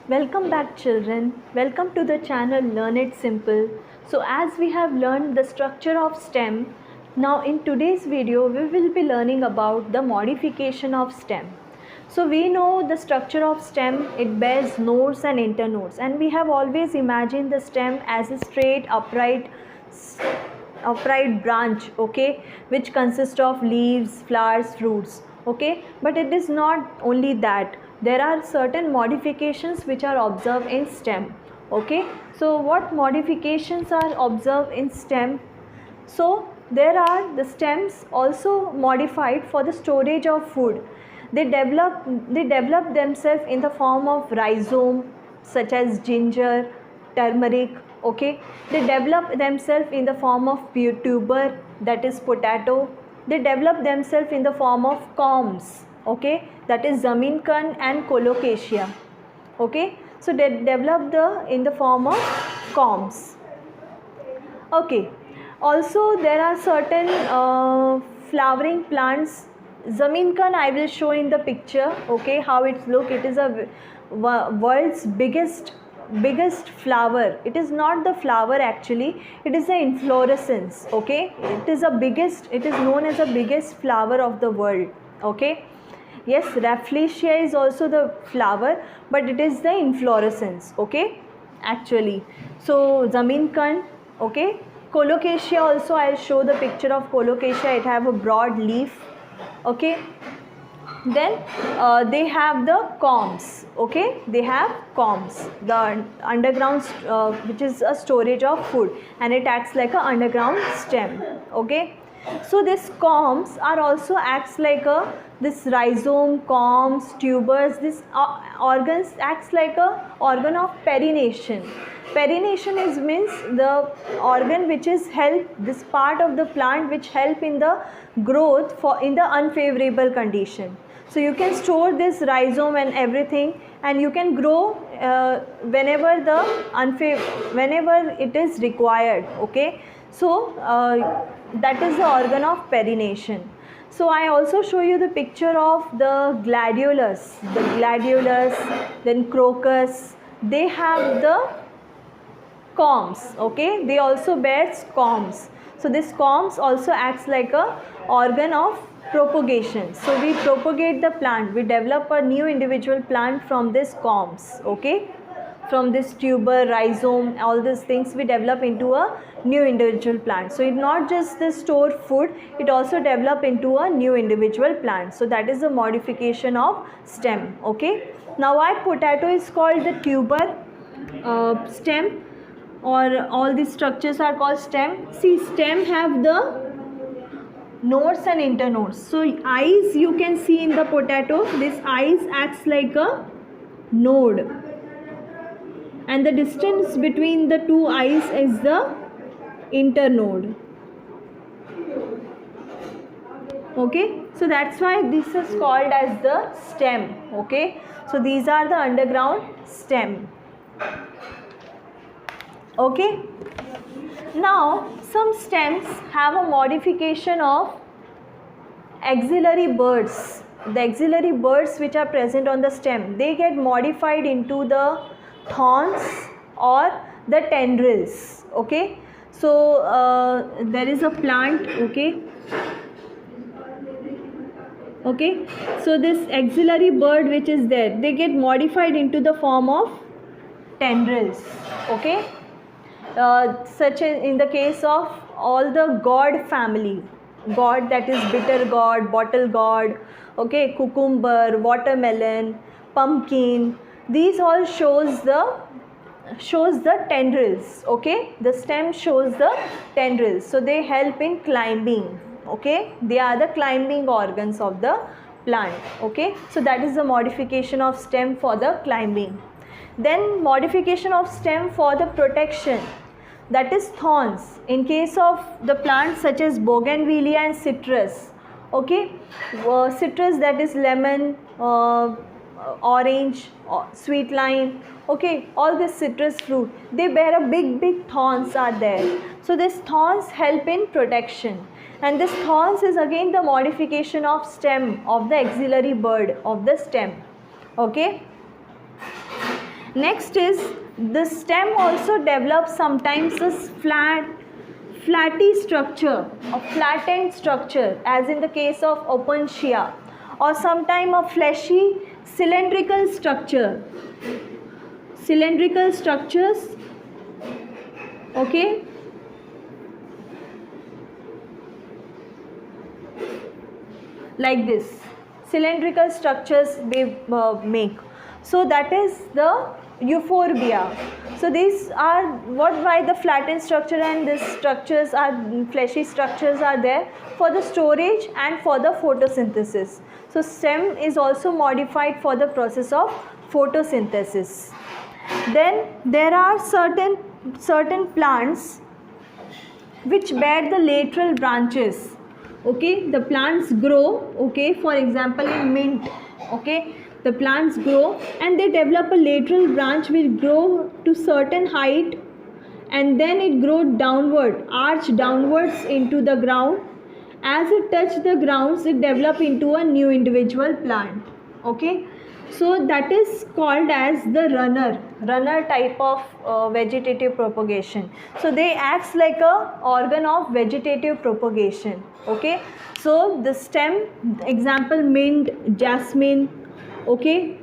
Welcome back, children. Welcome to the channel Learn It Simple. So as we have learned the structure of stem, now in today's video we will be learning about the modification of stem. So we know the structure of stem, it bears nodes and internodes, and we have always imagined the stem as a straight upright branch, okay, which consists of leaves, flowers, fruits, okay. But it is not only that, there are certain modifications which are observed in stem, okay. So what modifications are observed in stem? So there are the stems also modified for the storage of food. They develop themselves in the form of rhizome, such as ginger, turmeric, okay. They develop themselves in the form of tuber, that is potato. They develop themselves in the form of corms, okay, that is zaminkan and colocasia, okay. So they develop in the form of corms, okay. Also there are certain flowering plants. Zaminkan I will show in the picture, okay, how it look. It is a world's biggest flower. It is not the flower actually, it is the inflorescence, okay. It is known as the biggest flower of the world, okay. Yes, Rafflesia is also the flower, but it is the inflorescence, okay, actually. So Zaminkan, okay. Colocasia also, I'll show the picture of colocasia. It have a broad leaf, okay. Then they have the corms, okay. They have corms, the underground which is a storage of food, and it acts like a underground stem, okay. So this corms are also acts like this rhizome, corms, tubers. This organs acts like a organ of perennation. Perennation is means the organ which is help, this part of the plant which help in the growth for in the unfavorable condition. So you can store this rhizome and everything, and you can grow whenever it is required, okay. So that is the organ of perennation. So I also show you the picture of the gladiolus, then crocus. They have the corms, okay. They also bears corms. So this corms also acts like a organ of propagation. So we propagate the plant, we develop a new individual plant from this corms, okay. From this tuber, rhizome, all these things we develop into a new individual plant. So it not just the store food, it also develop into a new individual plant. So that is the modification of stem, okay. Now why potato is called the tuber stem, or all these structures are called stem? See, stem have the nodes and internodes. So eyes you can see in the potato, this eyes acts like a node, and the distance between the two eyes is the internode, okay. So that's why this is called as the stem, okay. So these are the underground stem, okay. Now some stems have a modification of axillary buds. The axillary buds which are present on the stem, they get modified into the thorns or the tendrils, okay. So there is a plant, okay. So this axillary bud which is there, they get modified into the form of tendrils, okay. Such as in the case of all the gourd family, gourd, that is bitter gourd, bottle gourd, okay, cucumber, watermelon, pumpkin, these all shows the tendrils, okay. The stem shows the tendrils, so they help in climbing, okay. They are the climbing organs of the plant, okay. So that is the modification of stem for the climbing. Then modification of stem for the protection, that is thorns. In case of the plants such as bougainvillea and citrus, okay. Citrus, that is lemon, orange, sweet lime, okay, all this citrus fruit, they bear a big thorns are there. So this thorns help in protection, and this thorns is again the modification of stem, of the axillary bud of the stem, okay. Next is the stem also develops sometimes this flatty structure, a flattened structure, as in the case of Opuntia, or sometime a fleshy cylindrical structure. Cylindrical structures, okay, like this. Cylindrical structures they make. So that is the euphorbia. So these are why the flattened structure and these structures are fleshy structures are there for the storage and for the photosynthesis. So stem is also modified for the process of photosynthesis. Then there are certain plants which bear the lateral branches. Okay, the plants grow, okay, for example in mint, okay, the plants grow and they develop a lateral branch which grow to certain height and then it grows downward, arch downwards into the ground. As it touches the grounds, it develops into a new individual plant. Okay, so that is called as the runner type of vegetative propagation. So they acts like a organ of vegetative propagation. Okay, so the stem, example mint, jasmine, okay,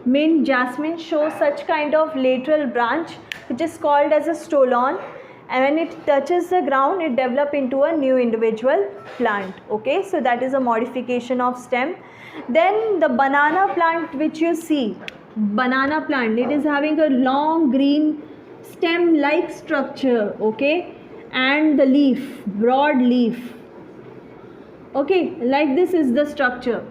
mint, jasmine show such kind of lateral branch which is called as a stolon, and when it touches the ground it develops into a new individual plant. Okay, so that is a modification of stem. Then the banana plant which you see, banana plant, it is having a long green stem like structure, okay, and the leaf, broad leaf, okay, like this is the structure.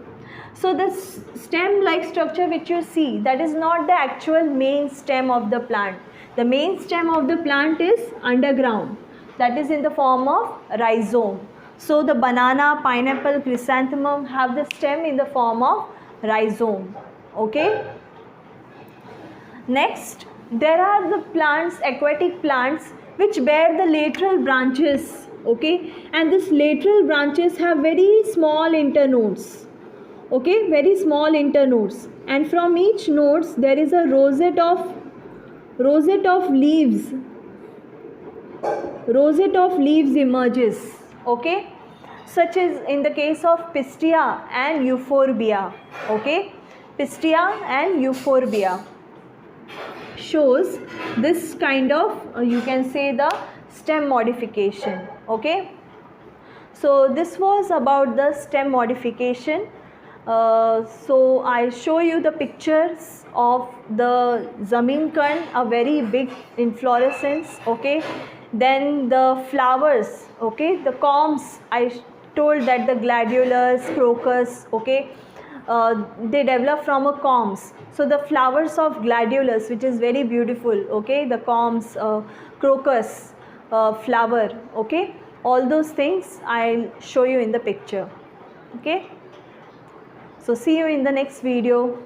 So the stem like structure which you see, that is not the actual main stem of the plant. The main stem of the plant is underground, that is in the form of rhizome. So the banana, pineapple, chrysanthemum have the stem in the form of rhizome. Okay. Next, there are the plants, aquatic plants, which bear the lateral branches. Okay, and these lateral branches have very small internodes. Okay, very small internodes, and from each nodes there is a rosette of leaves. Rosette of leaves emerges. Okay, such as in the case of Pistia and Euphorbia. Okay, Pistia and Euphorbia shows this kind of you can say the stem modification. Okay, so this was about the stem modification. So I show you the pictures of the Zameen Kand, a very big inflorescence. Okay, then the flowers, okay, the corms, I told that the gladiolus, crocus, okay, they develop from a corms. So the flowers of gladiolus, which is very beautiful, okay, the corms, crocus flower, okay, all those things I'll show you in the picture. Okay, so see you in the next video.